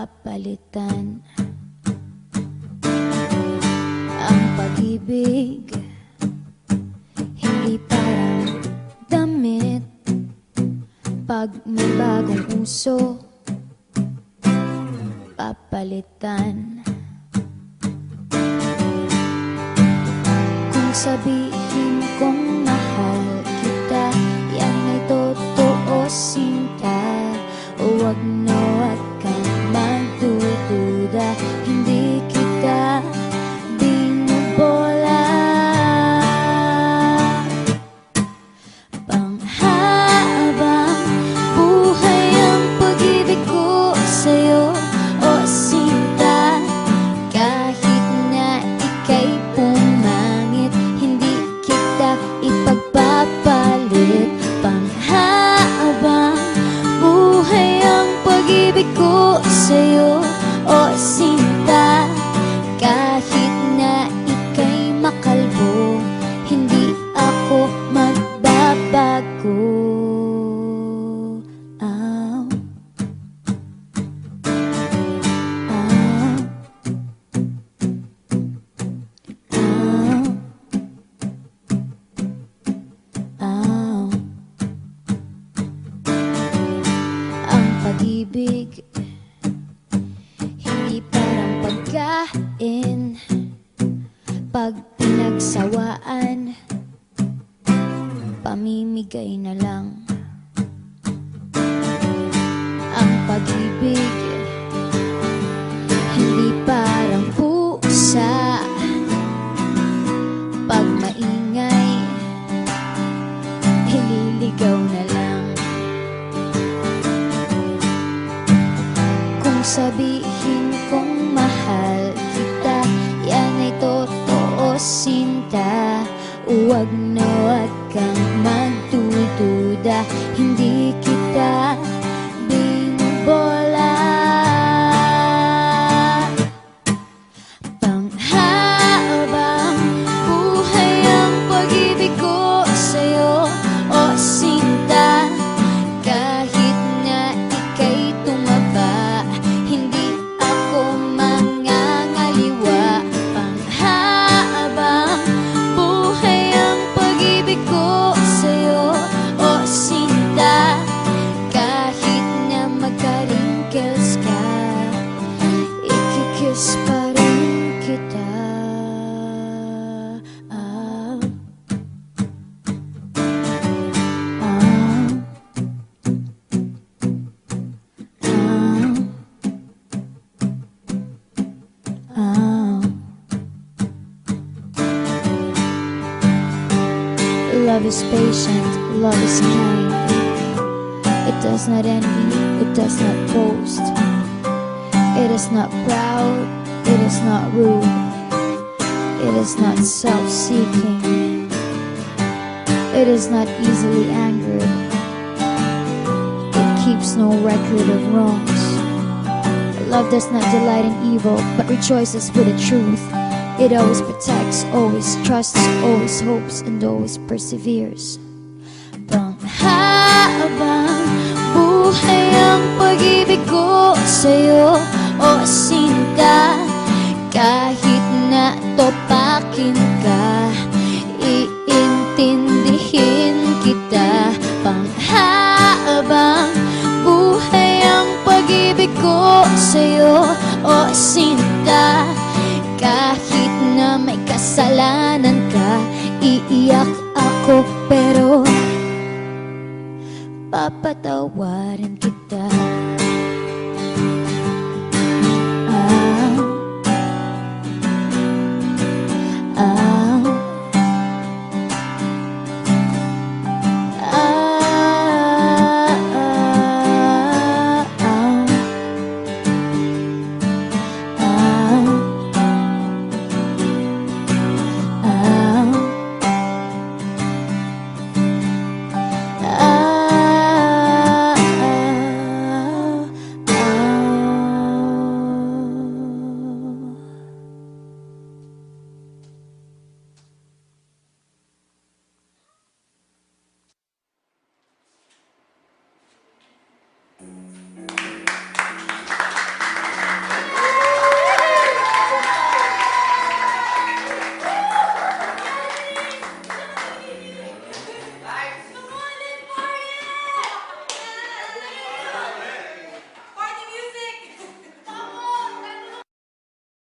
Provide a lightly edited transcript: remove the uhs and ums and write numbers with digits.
papalitan ang pag-ibig. Hindi parang damit pag may bagong uso, papalitan. Kung sabihin kong mahal kita, yan ay totoo, sinta. Huwag na huwag kang magdududa, hindi kita binubola. Panghabang buhay ang pag-ibig ko sa'yo, o sinta. Kahit na ika'y pumangit, hindi kita ipagpapalit. Panghabang buhay ang pag-ibig ko sa'yo, o sinta. Kahit na ika'y makalbo, hindi ako magbabago. Ow. Ow. Ow. Ow. Ang pag-ibig hindi parang pagkain, pag pinagsawaan, pamimigay na lang. Ang pag-ibig hindi parang pusa, pag maingay, ililigaw na lang. Kung sabihin kong mahal kita, yan ay totoo, sinta. Huwag na huwag kang magdududa, hindi kita binubola. Panghabang buhay ang pag-ibig ko sa'yo, o sinta. Kahit na ika'y tumaba, hindi ako mangangaliwa. Panghabang buhay ang pag-ibig ko sa'yo, o sinta. Kahit na magka-wrinkles ka, ikikiss pa rin kita. Ah. Ah. Ah. Love is patient, love is kind. It does not envy, it does not boast. It is not proud, it is not rude. It is not self-seeking. It is not easily angered. It keeps no record of wrongs. Love does not delight in evil, but rejoices with the truth. It always protects, always trusts, always hopes, and always perseveres. Panghabang buhay ang pag-ibig ko sa'yo, o sinta. Kahit na topakin ka, iintindihin kita. Panghabang buhay ang pag-ibig ko sa'yo, o sinta. Kahit na may kasalanan ka, iiyak ako pero papatawarin kita.